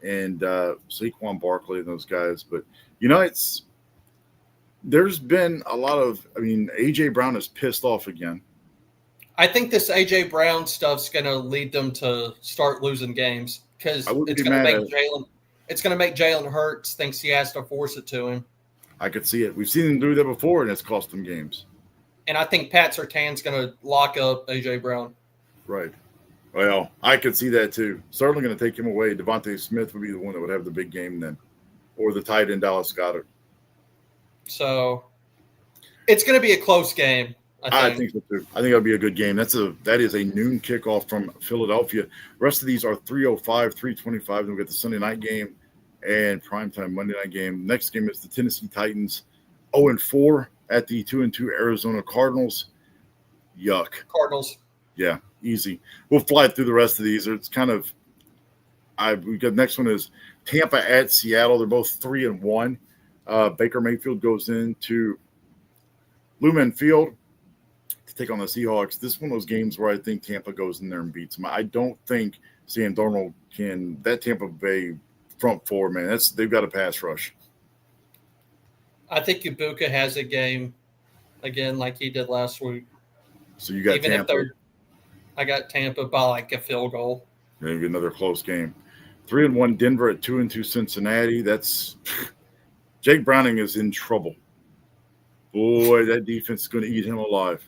Saquon Barkley and those guys, but there's been a lot of. I mean, AJ Brown is pissed off again. I think this AJ Brown stuff's going to lead them to start losing games because it's going to make Jalen Hurts thinks he has to force it to him. I could see it. We've seen him do that before, and it's cost him games. And I think Pat Surtain's going to lock up AJ Brown. Right. Well, I could see that too. Certainly going to take him away. Devontae Smith would be the one that would have the big game then, or the tight end Dallas Goedert. So it's going to be a close game. I think so too. I think it'll be a good game. That is a noon kickoff from Philadelphia. The rest of these are 3:05, 3:25. Then we get the Sunday night game and primetime Monday night game. Next game is the Tennessee Titans 0-4 at the 2-2 Arizona Cardinals. Yuck. Cardinals. Yeah, easy. We'll fly through the rest of these. It's kind of We got next one is Tampa at Seattle. They're both 3-1. Baker Mayfield goes into Lumen Field to take on the Seahawks. This is one of those games where I think Tampa goes in there and beats them. I don't think Sam Darnold can. That Tampa Bay front four, man, they've got a pass rush. I think Ibuka has a game again like he did last week. So you got Even Tampa. I got Tampa by like a field goal. Maybe another close game. 3-1 Denver at 2-2 Cincinnati. That's Jake Browning is in trouble. Boy, that defense is going to eat him alive.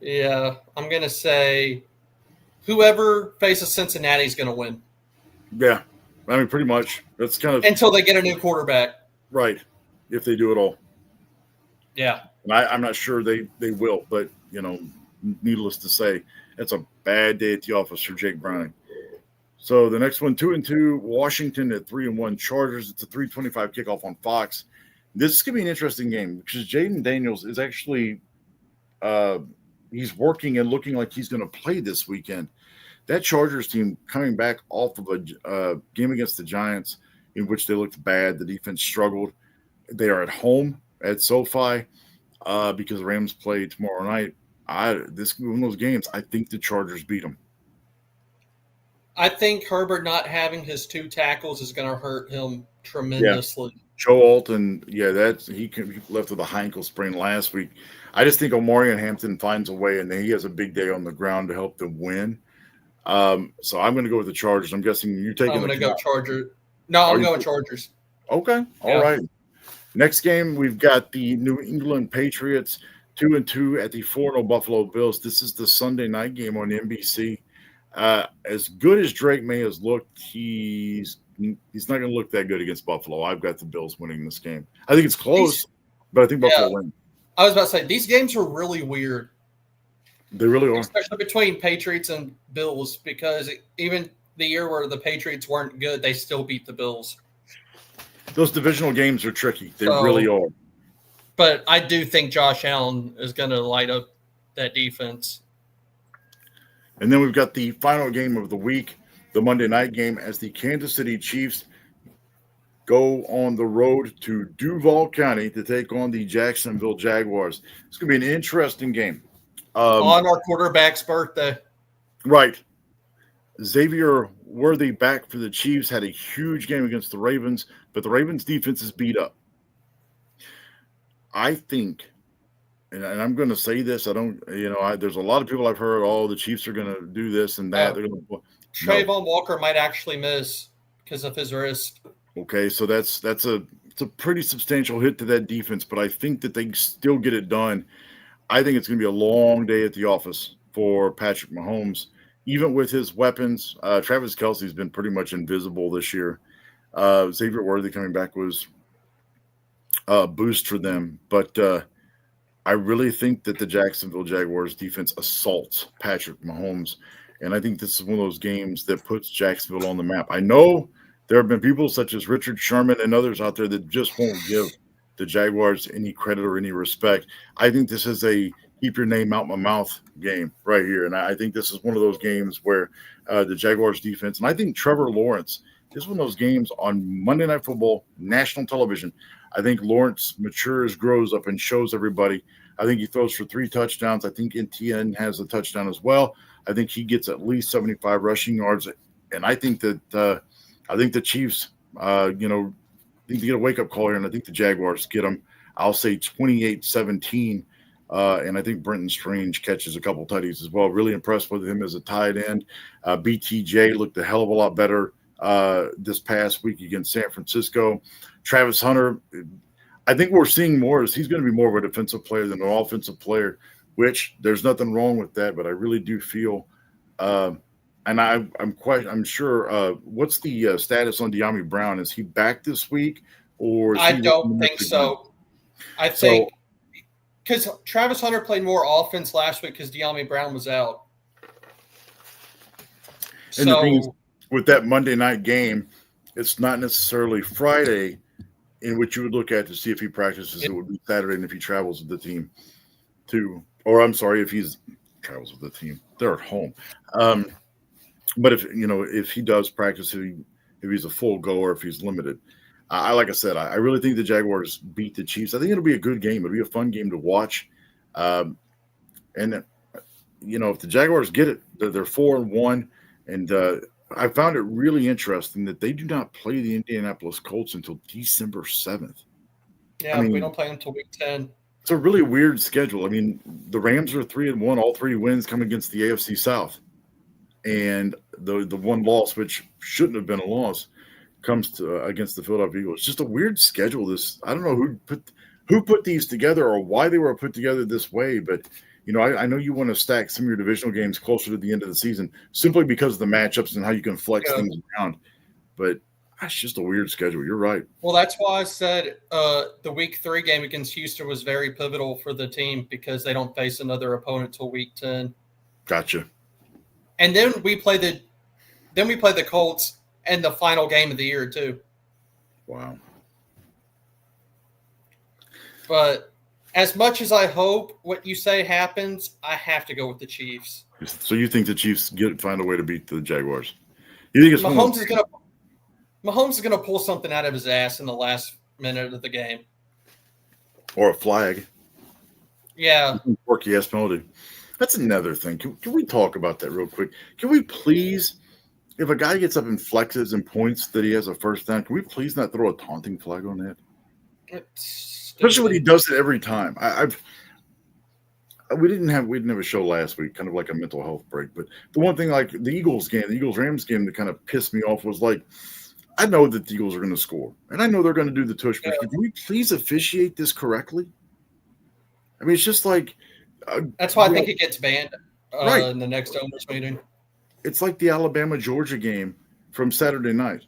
Yeah, I'm going to say whoever faces Cincinnati is going to win. Yeah, I mean, pretty much. That's kind of until they get a new quarterback. Right, if they do it all. Yeah. And I'm not sure they will, but, needless to say, that's a bad day at the office for Jake Browning. So the next one, 2-2, Washington at 3-1 Chargers. It's a 3:25 kickoff on Fox. This is going to be an interesting game because Jaden Daniels is actually he's working and looking like he's going to play this weekend. That Chargers team coming back off of a game against the Giants in which they looked bad. The defense struggled. They are at home at SoFi because the Rams play tomorrow night. This is one of those games. I think the Chargers beat them. I think Herbert not having his two tackles is going to hurt him tremendously. Yeah. Joe Alton, he left with a high ankle sprain last week. I just think Omarion Hampton finds a way, and then he has a big day on the ground to help them win. So I'm going to go with the Chargers. I'm guessing you're taking. I'm going to go Chargers. No, I'm going Chargers. Okay, all right. Next game, we've got the New England Patriots 2-2 at the 4-0 Buffalo Bills. This is the Sunday night game on NBC. As good as Drake May has looked, he's not going to look that good against Buffalo. I've got the Bills winning this game. I think it's close, but I think Buffalo wins. I was about to say, these games are really weird. They really are. Especially between Patriots and Bills, because even the year where the Patriots weren't good, they still beat the Bills. Those divisional games are tricky. They really are. But I do think Josh Allen is going to light up that defense. And then we've got the final game of the week, the Monday night game, as the Kansas City Chiefs go on the road to Duval County to take on the Jacksonville Jaguars. It's going to be an interesting game. On our quarterback's birthday. Right. Xavier Worthy back for the Chiefs had a huge game against the Ravens, but the Ravens defense is beat up. I think, and I'm going to say this, there's a lot of people I've heard, the Chiefs are going to do this and that. Trayvon Walker might actually miss because of his wrist. Okay, so it's a pretty substantial hit to that defense, but I think that they still get it done. I think it's going to be a long day at the office for Patrick Mahomes. Even with his weapons, Travis Kelce's been pretty much invisible this year. Xavier Worthy coming back was a boost for them. But I really think that the Jacksonville Jaguars defense assaults Patrick Mahomes. And I think this is one of those games that puts Jacksonville on the map. I know there have been people such as Richard Sherman and others out there that just won't give the Jaguars any credit or any respect. I think this is a keep your name out my mouth game right here. And I think this is one of those games where the Jaguars defense, and I think Trevor Lawrence is one of those games on Monday Night Football, national television. I think Lawrence matures, grows up, and shows everybody. I think he throws for 3 touchdowns. I think NTN has a touchdown as well. I think he gets at least 75 rushing yards. And I think that the Chiefs, need to get a wake-up call here, and I think the Jaguars get them. I'll say 28-17, and I think Brenton Strange catches a couple tutties as well. Really impressed with him as a tight end. BTJ looked a hell of a lot better this past week against San Francisco. Travis Hunter, I think we're seeing more as he's going to be more of a defensive player than an offensive player, which there's nothing wrong with that, but I really do feel and I'm sure. What's the status on De'Ami Brown? Is he back this week, or I don't think so. I think because Travis Hunter played more offense last week because De'Ami Brown was out. And the thing is, with that Monday night game, it's not necessarily Friday in which you would look at to see if he practices. It would be Saturday, and if he travels with the team, if he travels with the team, they're at home. But if he does practice, if he's a full goer, if he's limited, I like I said, I really think the Jaguars beat the Chiefs. I think it'll be a good game. It'll be a fun game to watch. Um, and if the Jaguars get it, they're 4-1, and I found it really interesting that they do not play the Indianapolis Colts until December 7th. I Yeah, we mean, don't play until week 10. it's a really weird schedule. I mean, the Rams are 3-1. All three wins come against the AFC South, and the one loss, which shouldn't have been a loss, comes to against the Philadelphia Eagles. It's just a weird schedule. I don't know who put these together or why they were put together this way, but I know you want to stack some of your divisional games closer to the end of the season simply because of the matchups and how you can flex things around. But that's just a weird schedule. You're right. Well, that's why I said the week 3 game against Houston was very pivotal for the team because they don't face another opponent till week 10. Gotcha. And then we play the Colts in the final game of the year too. Wow. But as much as I hope what you say happens, I have to go with the Chiefs. So you think the Chiefs find a way to beat the Jaguars? You think it's Mahomes is gonna pull something out of his ass in the last minute of the game, or a flag? Yeah, quirky ass penalty. That's another thing. Can we talk about that real quick? Can we please, if a guy gets up and flexes and points that he has a first down, can we please not throw a taunting flag on that? Especially when he does it every time. We didn't have a show last week, kind of like a mental health break. But the one thing, like the Eagles-Rams game, that kind of pissed me off was like, I know that the Eagles are going to score, and I know they're going to do the tush push. But can we please officiate this correctly? I mean, it's just like that's why I think it gets banned in the next owners meeting. It's like the Alabama-Georgia game from Saturday night.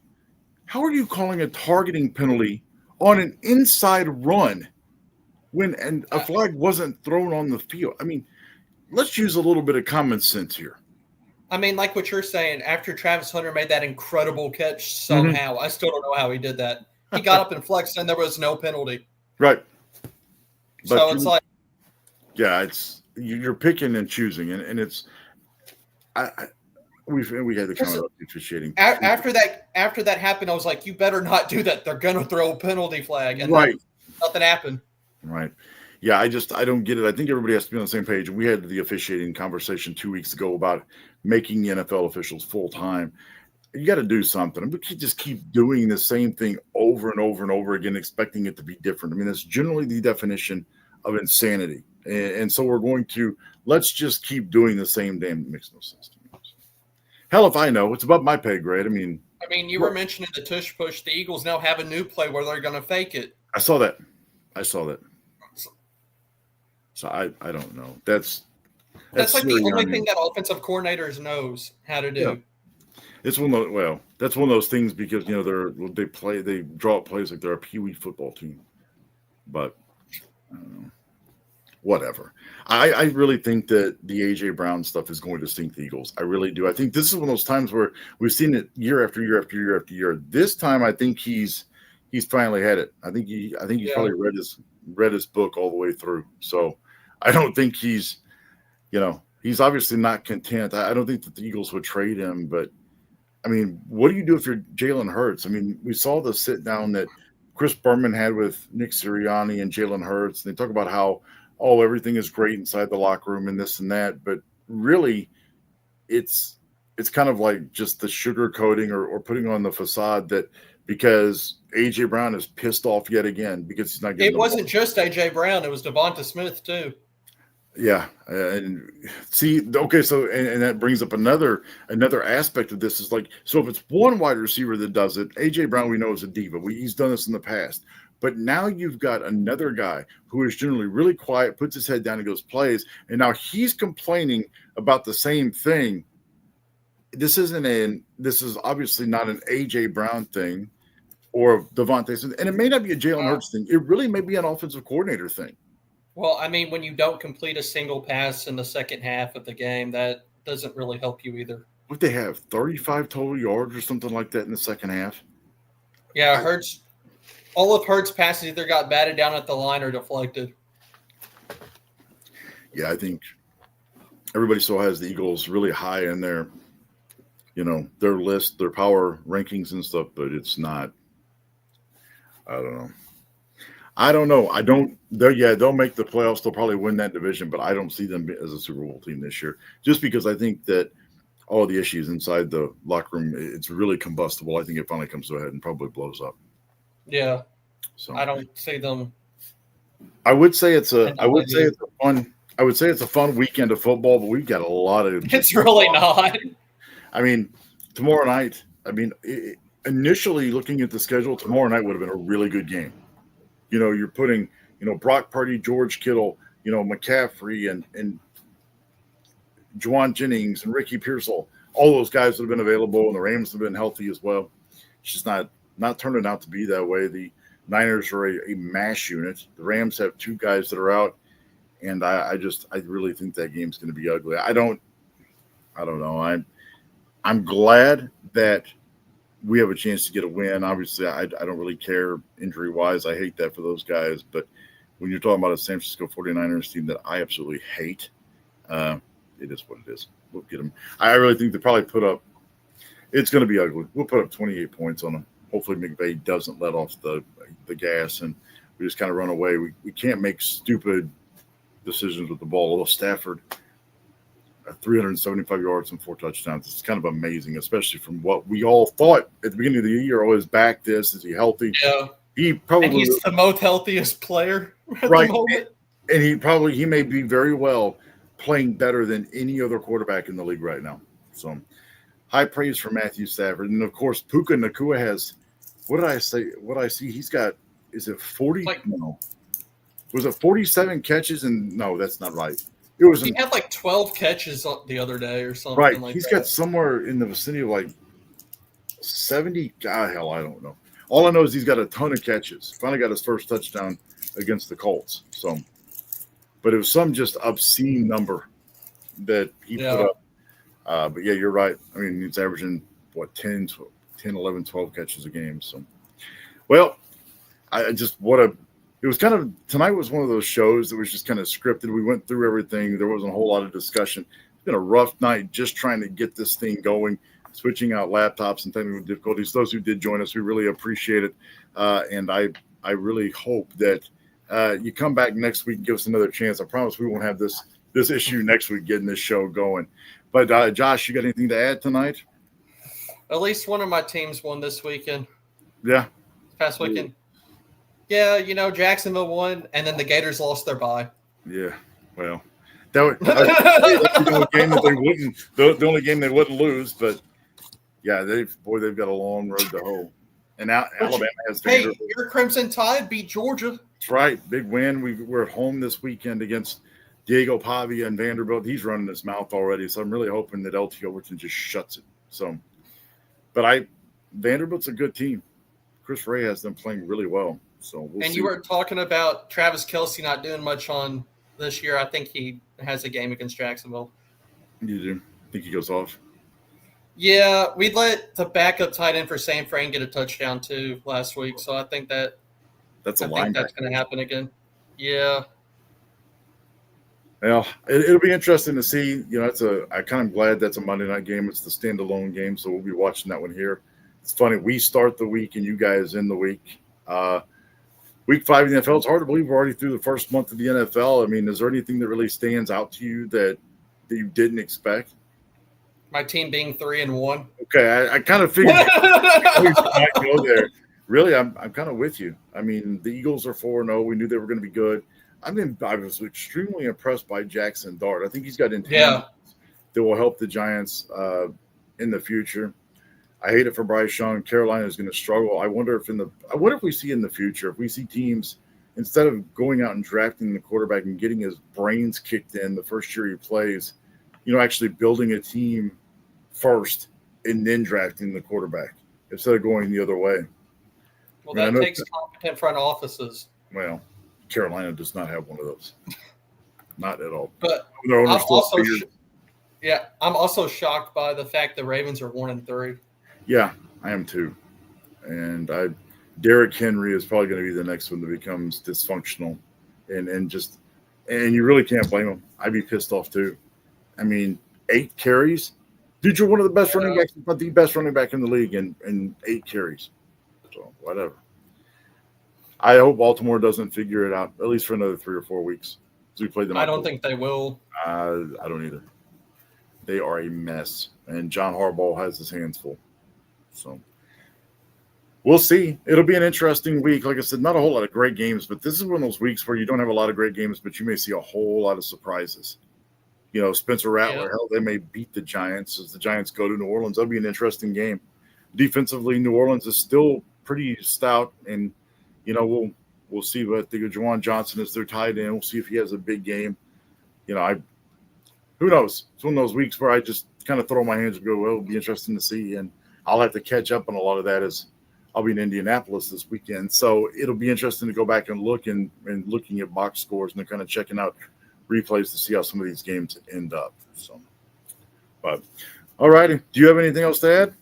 How are you calling a targeting penalty on an inside run when a flag wasn't thrown on the field? I mean, let's use a little bit of common sense here. I mean, like what you're saying, after Travis Hunter made that incredible catch somehow, I still don't know how he did that. He got up and flexed, and there was no penalty. Right. So it's like, yeah, you're picking and choosing, and it's we had the comment about officiating. After that happened, I was like, you better not do that. They're gonna throw a penalty flag, and nothing happened. Right. Yeah, I don't get it. I think everybody has to be on the same page. We had the officiating conversation 2 weeks ago about making the NFL officials full time. You got to do something. We can't just keep doing the same thing over and over and over again, expecting it to be different. I mean, that's generally the definition of insanity. And so let's just keep doing the same damn. It makes no sense to me. Hell if I know. It's above my pay grade. I mean, you were mentioning the tush push. The Eagles now have a new play where they're going to fake it. I saw that. So I don't know. That's like the only thing that offensive coordinators knows how to do. Yeah. It's that's one of those things because they draw up plays like they're a peewee football team. But I don't know. Whatever. I really think that the AJ Brown stuff is going to sink the Eagles. I really do. I think this is one of those times where we've seen it year after year after year after year. This time I think he's finally had it. I think he's probably read his book all the way through. So I don't think he's obviously not content. I don't think that the Eagles would trade him, but I mean, what do you do if you're Jalen Hurts? I mean, we saw the sit down that Chris Berman had with Nick Sirianni and Jalen Hurts, and they talk about how everything is great inside the locker room and this and that, but really it's kind of like just the sugar coating or putting on the facade that because AJ Brown is pissed off yet again because he's not getting it wasn't just AJ Brown, it was Devonta Smith too. Yeah, and see, okay, so and that brings up another aspect of this is like, so if it's one wide receiver that does it, AJ Brown we know is a diva. He's done this in the past, but now you've got another guy who is generally really quiet, puts his head down and goes plays, and now he's complaining about the same thing. This is obviously not an AJ Brown thing or Devontae Smith, and it may not be a Jalen Hurts thing. It really may be an offensive coordinator thing. Well, I mean, when you don't complete a single pass in the second half of the game, that doesn't really help you either. What they have, 35 total yards or something like that in the second half? Yeah, all of Hurts' passes either got batted down at the line or deflected. Yeah, I think everybody still has the Eagles really high in their their list, their power rankings and stuff, but it's not. I don't know. I don't know. I don't. They'll make the playoffs. They'll probably win that division, but I don't see them as a Super Bowl team this year. Just because I think that all the issues inside the locker room, it's really combustible. I think it finally comes to a head and probably blows up. Yeah. So I don't see them. I would say it's a. I would say it's a fun. I would say it's a fun weekend of football, but we've got a lot of. It's really not. I mean, tomorrow night. I mean, initially looking at the schedule, tomorrow night would have been a really good game. You're putting, Brock Purdy, George Kittle, McCaffrey and Juwan Jennings and Ricky Pearsall. All those guys that have been available, and the Rams have been healthy as well. It's just not turning out to be that way. The Niners are a mash unit. The Rams have two guys that are out, and I really think that game's going to be ugly. I don't know. I'm glad that we have a chance to get a win. Obviously, I don't really care injury-wise. I hate that for those guys. But when you're talking about a San Francisco 49ers team that I absolutely hate, it is what it is. We'll get them. I really think they probably put up – it's going to be ugly. We'll put up 28 points on them. Hopefully McVay doesn't let off the gas, and we just kind of run away. We can't make stupid decisions with the ball. Although Stafford – 375 yards and 4 touchdowns. It's kind of amazing, especially from what we all thought at the beginning of the year. Oh, is back this? Is he healthy? Yeah. He's the most healthiest player at the moment. And he may be very well playing better than any other quarterback in the league right now. So high praise for Matthew Stafford. And of course, Puka Nacua has, what did I say? What I see, he's got, is it 40? No. Was it 47 catches? And no, that's not right. He had like 12 catches the other day or something. Right. Like He's that. got somewhere in the vicinity of like 70. God, hell, I don't know. All I know is he's got a ton of catches. Finally got his first touchdown against the Colts. So, but it was some just obscene number that he put up. But yeah, you're right. I mean, he's averaging 10, 11, 12 catches a game. So, well, it was kind of, tonight was one of those shows that was just kind of scripted. We went through everything. There wasn't a whole lot of discussion. It's been a rough night just trying to get this thing going, switching out laptops and technical difficulties. Those who did join us, we really appreciate it. And I really hope that you come back next week and give us another chance. I promise we won't have this issue next week getting this show going. But Josh, you got anything to add tonight? At least one of my teams won this weekend. Yeah. Past weekend. Yeah, Jacksonville won, and then the Gators lost their bye. Yeah, well, that was the only game that they wouldn't. The only game they wouldn't lose, but yeah, they've got a long road to hoe. And now Alabama has. Hey, your Crimson Tide beat Georgia. That's right, big win. We're at home this weekend against Diego Pavia and Vanderbilt. He's running his mouth already, so I'm really hoping that LT Overton just shuts it. So, but Vanderbilt's a good team. Chris Ray has them playing really well. So we'll see. You were talking about Travis Kelce not doing much on this year. I think he has a game against Jacksonville. You do? Think he goes off? Yeah, we let the backup tight end for San Fran get a touchdown too last week, so I think that's going to happen again. Yeah. Well, it'll be interesting to see. I kind of glad that's a Monday night game. It's the standalone game, so we'll be watching that one here. It's funny. We start the week and you guys end the week. Week 5 in the NFL, it's hard to believe we're already through the first month of the NFL. I mean, is there anything that really stands out to you that you didn't expect? My team being 3-1. Okay, I kind of figured you might go there. Really, I'm kind of with you. I mean, the Eagles are 4-0. We knew they were going to be good. I was extremely impressed by Jackson Dart. I think he's got intangibles that will help the Giants in the future. I hate it for Bryce Young. Carolina is going to struggle. I wonder if we see in the future, if we see teams, instead of going out and drafting the quarterback and getting his brains kicked in the first year he plays, actually building a team first and then drafting the quarterback instead of going the other way. Well, that takes competent front offices. Well, Carolina does not have one of those. Not at all. But I'm also shocked by the fact the Ravens are 1-3. Yeah, I am too. And Derrick Henry is probably going to be the next one that becomes dysfunctional. And you really can't blame him. I'd be pissed off too. I mean, 8 carries Dude, you're one of the best running backs, but the best running back in the league in 8 carries. So whatever. I hope Baltimore doesn't figure it out, at least for another 3 or 4 weeks. We played them. I don't think they will. I don't either. They are a mess, and John Harbaugh has his hands full. So we'll see. It'll be an interesting week. Like I said, not a whole lot of great games, but this is one of those weeks where you don't have a lot of great games, but you may see a whole lot of surprises. You know, Spencer Rattler, hell, they may beat the Giants as the Giants go to New Orleans. That'll be an interesting game. Defensively, New Orleans is still pretty stout, and you know we'll see. But I think Juwan Johnson is their tight end. We'll see if he has a big game. You know, who knows? It's one of those weeks where I just kind of throw my hands and go, well, it'll be interesting to see, and I'll have to catch up on a lot of that as I'll be in Indianapolis this weekend. So it'll be interesting to go back and look and looking at box scores and kind of checking out replays to see how some of these games end up. So, but all righty. Do you have anything else to add?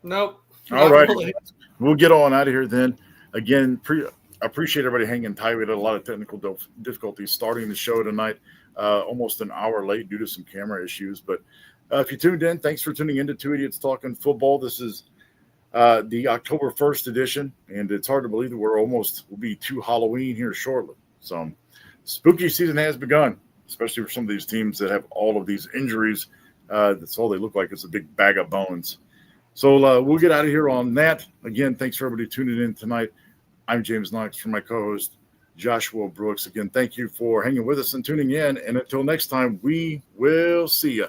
Nope. All right. Really. We'll get on out of here then. Again, appreciate everybody hanging tight. We had a lot of technical difficulties starting the show tonight, almost an hour late due to some camera issues. But if you tuned in, thanks for tuning in to Two Idiots Talking Football. This is the October 1st edition, and it's hard to believe that we'll be to Halloween here shortly. So spooky season has begun, especially for some of these teams that have all of these injuries. That's all they look like. It's a big bag of bones. So we'll get out of here on that. Again, thanks for everybody tuning in tonight. I'm James Knox for my co-host, Joshua Brooks. Again, thank you for hanging with us and tuning in. And until next time, we will see you.